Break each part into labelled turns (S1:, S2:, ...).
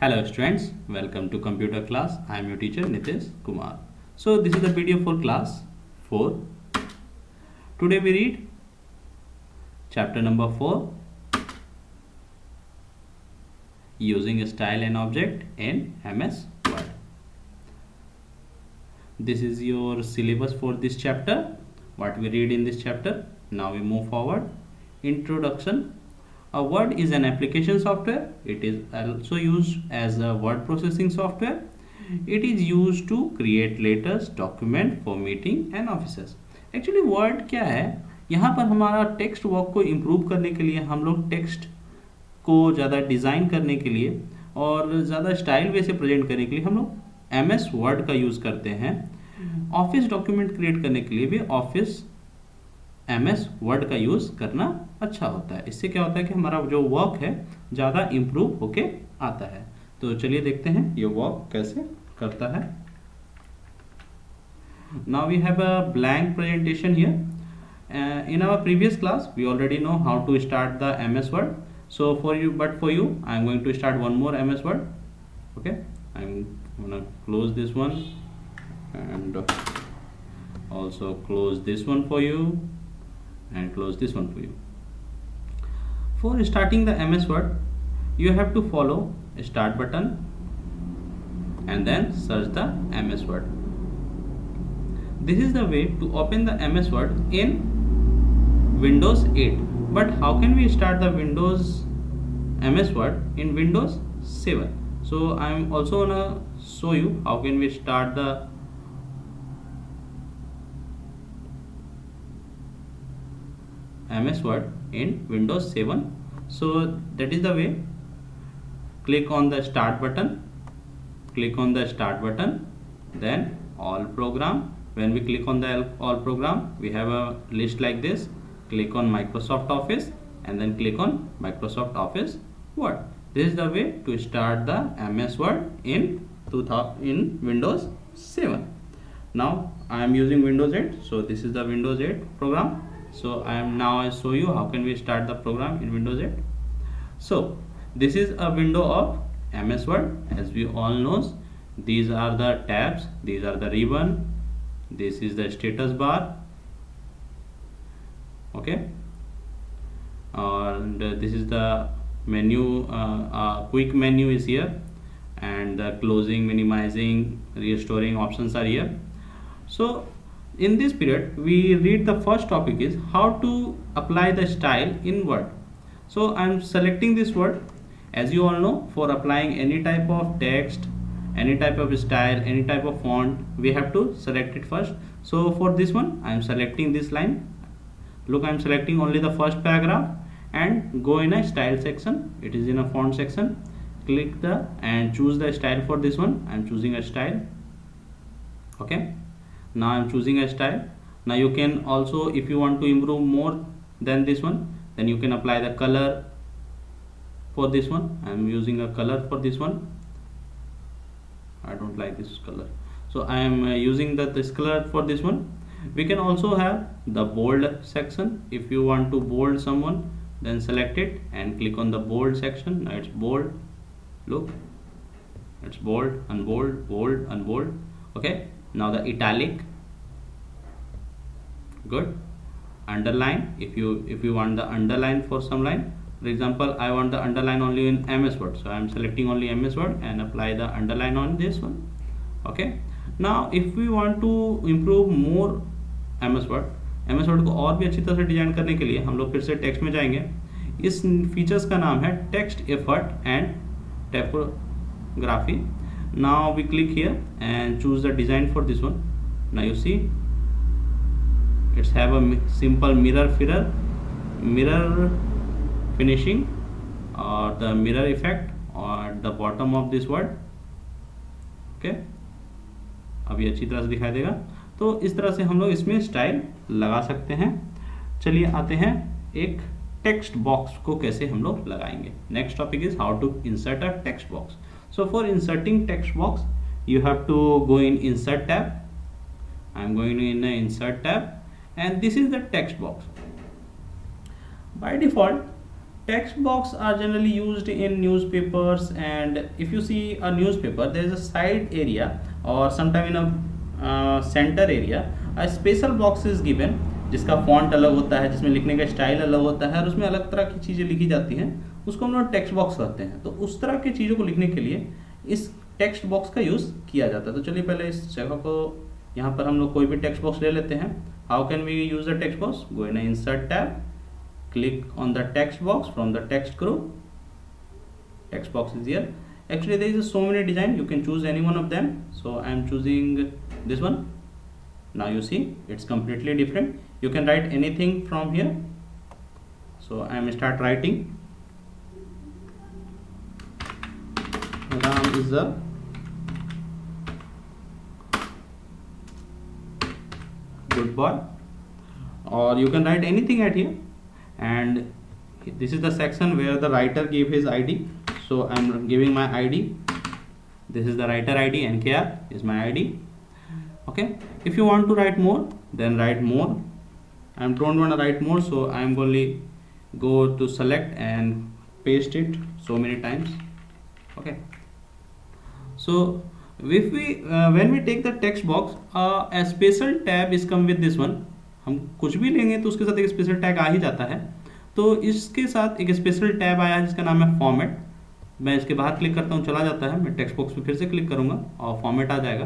S1: Hello students, welcome to computer class. I am your teacher Nitish Kumar. So this is the video for class 4. Today we read chapter number 4, using style and object in MS Word. This is your syllabus for this chapter, what we read in this chapter. Now we move forward. Introduction. A Word is an application software. It is also used as a word processing software. It is used to create letters, document, formatting and offices. Actually Word क्या है, यहाँ पर हमारा text work को improve करने के लिए, हम लोग टेक्स्ट को ज़्यादा डिज़ाइन करने के लिए और ज़्यादा स्टाइल वे से प्रेजेंट करने के लिए हम लोग MS वर्ड का यूज़ करते हैं. ऑफिस डॉक्यूमेंट क्रिएट करने के लिए भी ऑफिस MS वर्ड का यूज़ करना अच्छा होता है. इससे क्या होता है कि हमारा जो वर्क है ज़्यादा इम्प्रूव होके आता है. तो चलिए देखते हैं ये वर्क कैसे करता है. Now we have a blank presentation here. In our previous class we already know how to start the MS Word. So for you I am going to start one more MS Word. Okay, I'm gonna close this one and also close this one for you and close this one for you. For starting the MS Word, you have to follow start button and then search the MS Word. This is the way to open the MS Word in Windows 8. But how can we start the Windows MS Word in Windows 7? So I am also gonna show you how can we start the MS Word in Windows 7. So that is the way. Click on the start button, then all program. When we click on the all program, we have a list like this. Click on Microsoft Office and then click on Microsoft Office Word. This is the way to start the MS Word in Windows 7. Now I am using Windows 8, so this is the Windows 8 program. So I show you how can we start the program in Windows 8. So this is a window of MS Word. As we all know, these are the tabs, these are the ribbon, this is the status bar. Okay, and this is the menu. Quick menu is here, and the closing, minimizing, restoring options are here. So in this period we read the first topic is how to apply the style in Word. So I am selecting this word. As you all know, for applying any type of text, any type of style, any type of font, we have to select it first. So for this one I am selecting this line. Look, I am selecting only the first paragraph and go in a style section. It is in a font section. Click the and choose the style for this one. I am choosing a style. Okay, now I am choosing a style. Now you can also, if you want to improve more than this one, then you can apply the color for this one. I am using a color for this one. I don't like this color, so I am using this color for this one. We can also have the bold section. If you want to bold someone, then select it and click on the bold section. Now it's bold. Look, it's bold, unbold, bold, unbold. Okay, now the italic. Good. Underline. If you want the underline for some line, for example I want the underline only in MS Word, so I am selecting only MS Word and apply the underline on this one. Okay, now if we want to improve more MS Word को और भी अच्छी तरह से design करने के लिए हम लोग फिर से टेक्स्ट में जाएंगे. इस फीचर्स का नाम है text effort and typography. Now we click here and choose the design for this one. Now you see it's have a simple mirror finishing or the mirror effect or the bottom of this word. Okay, अभी अच्छी तरह से दिखाई देगा. तो इस तरह से हम लोग इसमें स्टाइल लगा सकते हैं. चलिए आते हैं एक टेक्स्ट बॉक्स को कैसे हम लोग लगाएंगे. Next topic is how to insert a text box. So for inserting text box you have to go in insert tab. I am going in the insert tab and this is the text box. By default text box are generally used in newspapers, and if you see a newspaper, there is a side area or sometime in a center area a special box is given जिसका font अलग होता है, जिसमें लिखने का style अलग होता है और उसमें अलग तरह की चीज़ें लिखी जाती हैं, उसको हम लोग टेक्स्ट बॉक्स कहते हैं। तो उस तरह की चीज़ों को लिखने के लिए इस टेक्स्ट बॉक्स का यूज़ किया जाता है। तो चलिए पहले इस जगह को, यहाँ पर हम लोग कोई भी टेक्स्ट बॉक्स ले लेते हैं। How can we use the text box? Go in insert tab, click on the text box from the text group. Text box is here. Actually there is so many design, you can choose any one of them, so I am choosing this one. Now you see it's completely different. You can write anything from here, so I am start writing. Ram is a good boy, or you can write anything at here. And this is the section where the writer gave his ID, so I am giving my ID. This is the writer ID, NKR is my ID. Okay, if you want to write more, then write more. I don't want to write more, so I am only go to select and paste it so many times. Okay, so if we when we take the text box, a special tab is come with this one. हम कुछ भी लेंगे तो उसके साथ एक special tag आ ही जाता है। तो इसके साथ एक स्पेशल टैब आया है जिसका नाम है फॉर्मेट। मैं इसके बाहर क्लिक करता हूँ, चला जाता है। मैं टेक्स्ट बॉक्स में फिर से क्लिक करूँगा और फॉर्मेट आ जाएगा।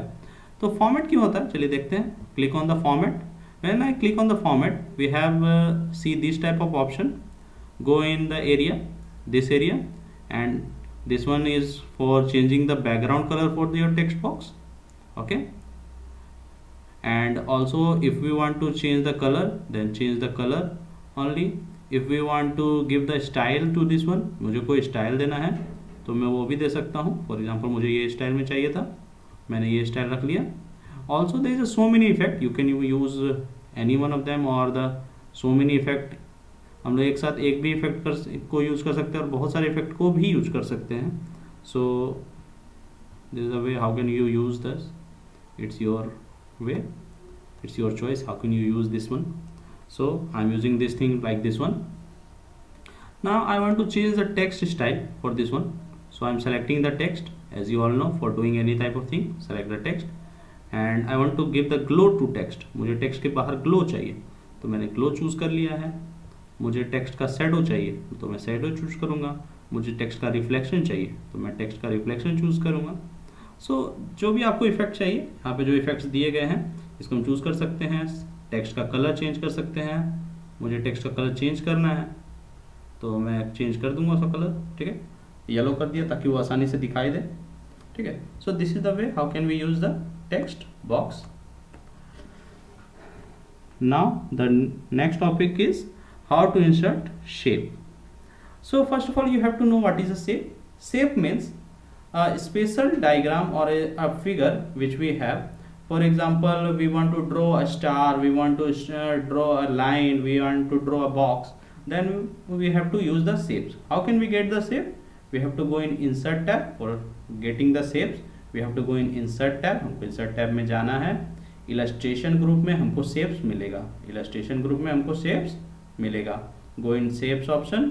S1: तो फॉर्मेट क्यों होता है, चलिए देखते हैं। Click on the format. When I click on the format, we have see this type of option. Go in the area, this area, and this one is for changing the background colour for your text box. Okay, and also if we want to change the color, then change the color only. If we want to give the style to this one, मुझे कोई style देना है तो मैं वो भी दे सकता हूँ। फॉर एग्जाम्पल मुझे ये स्टाइल में चाहिए था, मैंने ये स्टाइल रख लिया। Also there is so many effect, you can use any one of them और द सो मेनी इफेक्ट। हम लोग एक साथ एक भी इफेक्ट को यूज कर सकते हैं और बहुत सारे इफेक्ट को भी यूज कर सकते हैं। सो this is the way how can you use this, it's your way, it's your choice how can you use this one. So I'm using this thing like this one. Now I want to change the text style for this one, so I'm selecting the text. As you all know, for doing any type of thing, select the text, and I want to give the glow to text. मुझे text के बाहर glow चाहिए तो मैंने glow choose कर लिया है। मुझे टेक्स्ट का शैडो चाहिए तो मैं शैडो चूज करूँगा। मुझे टेक्स्ट का रिफ्लेक्शन चाहिए तो मैं टेक्स्ट का रिफ्लेक्शन चूज करूँगा। सो जो भी आपको इफेक्ट चाहिए, यहाँ पे जो इफेक्ट्स दिए गए हैं इसको हम चूज़ कर सकते हैं। टेक्स्ट का कलर चेंज कर सकते हैं। मुझे टेक्स्ट का कलर चेंज करना है तो मैं चेंज कर दूंगा उसका कलर। ठीक है, येलो कर दिया ताकि वो आसानी से दिखाई दे। ठीक है, so this is the way how can we use the text box. Now the next topic is how to insert shape. So first of all you have to know what is a shape. Shape means a special diagram or a figure which we have. For example, we want to draw a star, we want to draw a line, we want to draw a box, then we have to use the shapes. How can we get the shape? We have to go in insert tab. For getting the shapes we have to go in insert tab. हमको insert tab में जाना है। illustration group में हमको shapes मिलेगा। illustration group में हमको shapes मिलेगा। go in shapes option,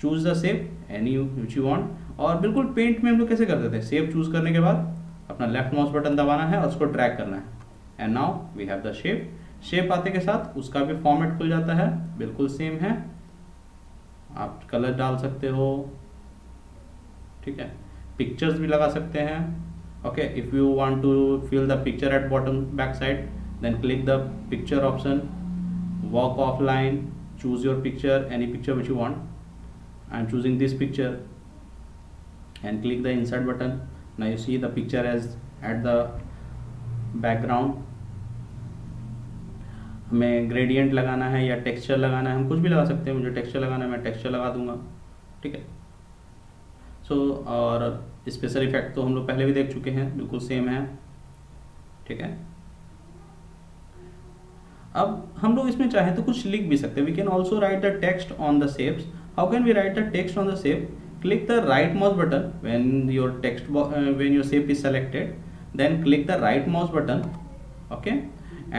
S1: choose the shape any which you want। और बिल्कुल पेंट में हम लोग कैसे करते थे, शेप चूज करने के बाद अपना लेफ्ट माउस बटन दबाना है और उसको ड्रैग करना है, and now we have the shape. Shape आते के साथ उसका भी फॉर्मेट खुल जाता है, बिल्कुल सेम है। आप कलर डाल सकते हो, ठीक है, पिक्चर्स भी लगा सकते हैं। Okay, if you want to fill the picture at bottom back side, then click the picture option, walk of line, choose your picture, any picture which you want. I am choosing this picture and click the insert button. Now you see the picture as at the background. हमें gradient लगाना है या texture लगाना है, हम कुछ भी लगा सकते हैं। मुझे टेक्सचर लगाना है, मैं टेक्सचर लगा दूंगा। ठीक है, सो और स्पेशल इफेक्ट तो हम लोग पहले भी देख चुके हैं, बिल्कुल सेम है। ठीक है, अब हम लोग इसमें चाहे तो कुछ लिख भी सकते हैं। We can also write the text on the shapes. How can we write the text on the shape? Click the right mouse button when your when your shape is selected, then click the right mouse button, okay,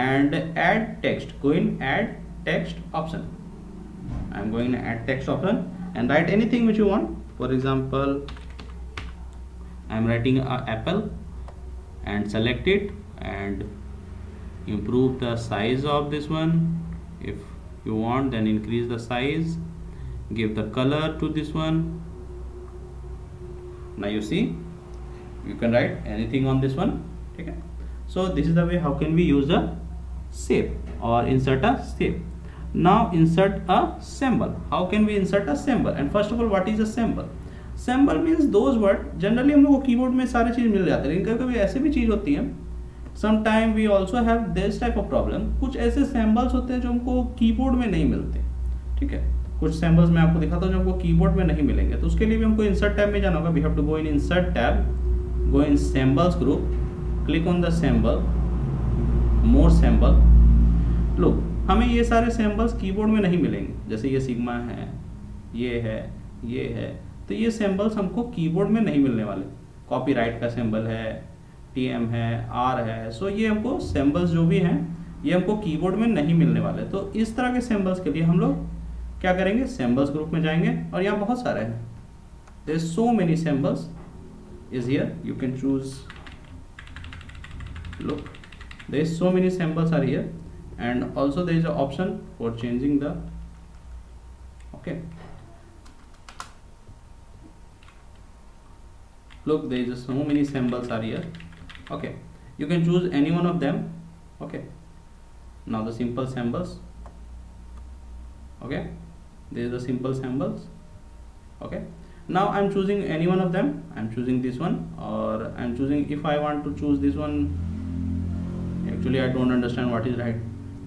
S1: and add text. Go in add text option. I am going to add text option. and write anything which you want. For example, I am writing apple and select it and improve the size of this one. If you want, then increase the size, give the color to this one. Now you see, you can write anything on this one. Okay, so this is the way how can we use the shape or insert a shape. Now insert a symbol. How can we insert a symbol? And first of all, what is a symbol? Symbol means those word, generally हम लोग को keyboard में सारे चीज मिल जाते हैं, लेकिन कभी कभी ऐसे भी चीज होती है, sometime we also have this type of problem, कुछ ऐसे सिंबल्स होते हैं जो हमको कीबोर्ड में नहीं मिलते. ठीक है, कुछ सिंबल्स मैं आपको दिखाता हूँ जो हमको कीबोर्ड में नहीं मिलेंगे, तो उसके लिए भी हमको इंसर्ट टैब में जाना होगा. We have to go in insert tab, go in symbols group, click on the symbol, more symbol. Look, हमें ये सारे सिंबल्स कीबोर्ड में नहीं मिलेंगे, जैसे ये सिग्मा है, ये है, तो ये सिंबल्स हमको कीबोर्ड में नहीं मिलने वाले. कॉपीराइट का सिंबल है, टीएम है, आर है, सो ये हमको सिंबल्स जो भी हैं ये हमको कीबोर्ड में नहीं मिलने वाले. तो इस तरह के सिंबल्स के लिए हम लोग क्या करेंगे, सिंबल्स ग्रुप में जाएंगे और यहाँ बहुत सारे हैं. There is so many symbols is here, you can choose. Look, there is so many symbols are here and also there is an option for changing the, okay, look, there is so many symbols are here. Okay, you can choose any one of them. Okay, now the simple symbols. Okay, there is the simple symbols. Okay, now I'm choosing any one of them. I'm choosing this one, or I'm choosing, if I want to choose this one, actually I don't understand what is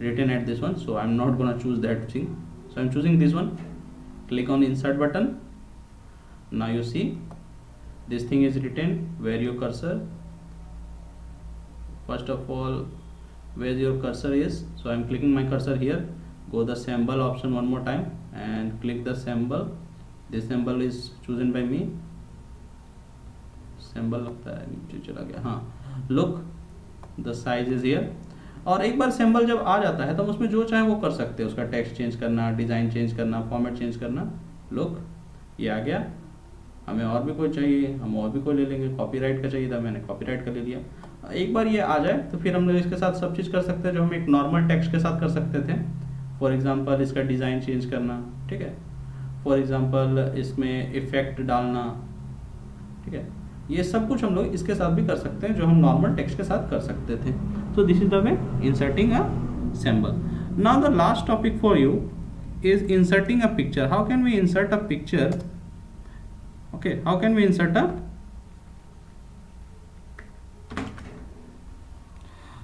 S1: written at this one, so I'm not gonna choose that thing. So I'm choosing this one. Click on insert button. Now you see this thing is written, where your cursor, first of all, where your cursor is. So I'm clicking my cursor here, go the symbol option one more time and click the symbol. This symbol is chosen by me. symbol लगता है नीचे चला गया, हाँ. Look, the size is here. और एक बार symbol जब आ जाता है तो हम उसमें जो चाहे वो कर सकते हैं, उसका टेक्स्ट चेंज करना, डिज़ाइन चेंज करना, फॉर्मेट चेंज करना. लुक, ये आ गया. हमें और भी कोई चाहिए, हम और भी कोई ले लेंगे. कॉपीराइट का चाहिए था, मैंने कॉपीराइट का ले लिया. एक बार ये आ जाए तो फिर हम लोग इसके साथ सब चीज़ कर सकते हैं जो हम एक नॉर्मल टेक्स्ट के साथ कर सकते थे. फॉर एग्जाम्पल इसका डिज़ाइन चेंज करना, ठीक है. फॉर एग्जाम्पल इसमें इफेक्ट डालना, ठीक है. ये सब कुछ हम लोग इसके साथ भी कर सकते हैं जो हम नॉर्मल टेक्स्ट के साथ कर सकते थे. So this is the way inserting a symbol. Now the last topic for you is inserting a picture. How can we insert a picture? Okay, how can we insert a?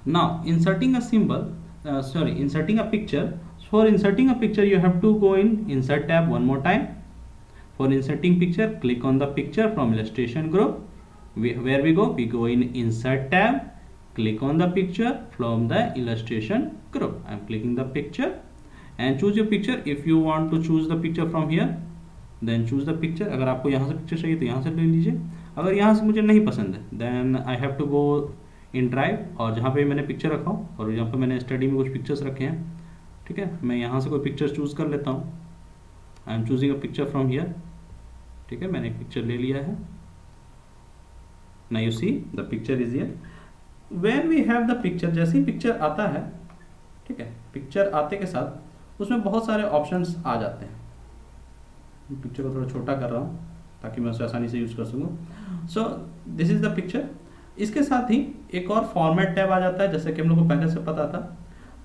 S1: Now inserting a symbol, inserting a picture. For inserting a picture you have to go in insert tab one more time. For inserting picture, click on the picture from illustration group. Where we go? We go in insert tab. Click on the picture from the illustration group. I am clicking the picture and choose your picture. If you want to choose the picture from here, then choose the picture. अगर आपको यहाँ से picture चाहिए तो यहाँ से ले लीजिए. अगर यहाँ से मुझे नहीं पसंद है, then I have to go in drive, और जहाँ पे मैंने पिक्चर रखा हूँ और यहाँ पे मैंने स्टडी में कुछ पिक्चर्स रखे हैं, ठीक है, मैं यहाँ से कोई पिक्चर चूज कर लेता हूँ. आई am choosing a picture from here. ठीक है, मैंने एक पिक्चर ले लिया है. Now you see the picture is here. When we have the picture, जैसे ही पिक्चर आता है, ठीक है, पिक्चर आते के साथ उसमें बहुत सारे ऑप्शंस आ जाते हैं. पिक्चर को थोड़ा छोटा कर रहा हूँ ताकि मैं उसे आसानी से यूज कर सकूँ. सो दिस इज द पिक्चर. इसके साथ ही एक और फॉर्मेट टैब आ जाता है, जैसे कि हम लोग को पहले से पता था.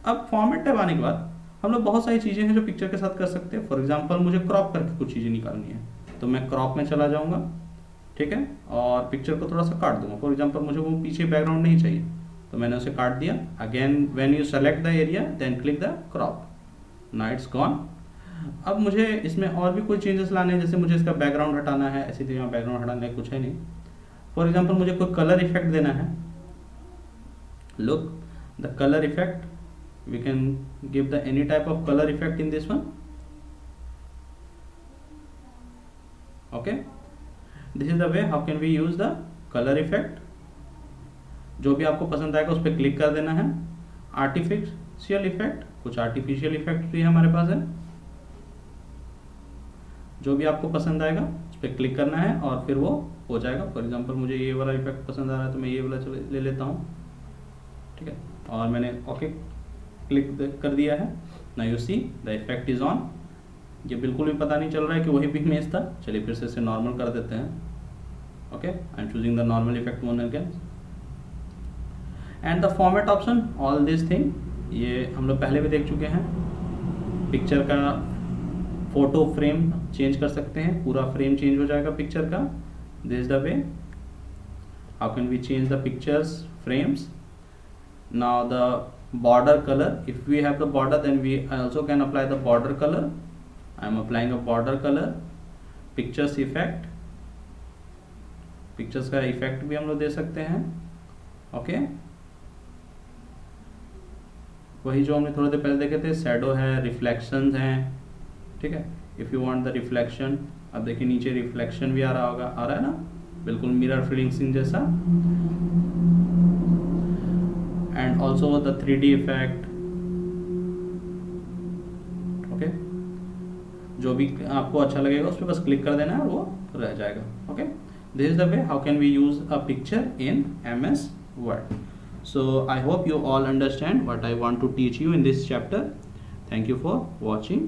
S1: अब फॉर्मेट टैब आने के बाद हम लोग बहुत सारी चीज़ें हैं जो पिक्चर के साथ कर सकते हैं. फॉर एग्जाम्पल मुझे क्रॉप करके कुछ चीज़ें निकालनी है, तो मैं क्रॉप में चला जाऊँगा, ठीक है, और पिक्चर को थोड़ा सा काट दूंगा. फॉर एग्जांपल मुझे वो पीछे बैकग्राउंड नहीं चाहिए, तो मैंने उसे काट दिया. Again when you select the area then click the crop. Now it's gone. अब मुझे इसमें और भी कोई चेंजेस लाने हैं, जैसे मुझे इसका बैकग्राउंड हटाना है. ऐसी तो यहाँ बैकग्राउंड हटाने कुछ है नहीं. फॉर एग्जाम्पल मुझे कोई कलर इफेक्ट देना है. Look, the colour effect, we can give the any type of colour effect in this one. Okay, this is the way how can we use the colour effect. जो भी आपको पसंद आएगा उस पर क्लिक कर देना है. आर्टिफिशियल इफेक्ट, कुछ आर्टिफिशियल इफेक्ट भी हमारे पास है. जो भी आपको पसंद आएगा उस पर क्लिक करना है और फिर वो हो जाएगा। फॉर एग्जांपल मुझे ये वाला इफेक्ट पसंद आ रहा है तो मैं ये वाला ले लेता हूँ, ठीक है, और मैंने ओके क्लिक कर दिया है। Now you see the effect is on. ये बिल्कुल भी पता नहीं चल रहा है कि वही भी इमेज था। चलिए फिर से इसे नॉर्मल कर देते हैं। Okay, I am choosing the normal effect one again. And the format option, all this thing ये हम लोग पहले भी देख चुके हैं। पिक्चर का फोटो फ्रेम चेंज कर सकते हैं, पूरा फ्रेम चेंज हो जाएगा पिक्चर का। This the way how can we change the pictures frames. Now the border color, if we have the border then we also can apply the border color. I am applying a border color. Pictures effect, pictures का effect भी हम लोग दे सकते हैं। Okay, वही जो हमने थोड़ी देर पहले देखे थे, शैडो है, रिफ्लेक्शंस हैं, ठीक है। If you want the reflection, अब देखिए नीचे रिफ्लेक्शन भी आ रहा होगा, आ रहा है ना, बिल्कुल मिरर फिनिशिंग जैसा। And also the 3D effect. Okay, जो भी आपको अच्छा लगेगा उस पर बस क्लिक कर देना है और वो रह जाएगा। Okay, this is the way how can we use a picture in MS Word. So I hope you all understand what I want to teach you in this chapter. Thank you for watching.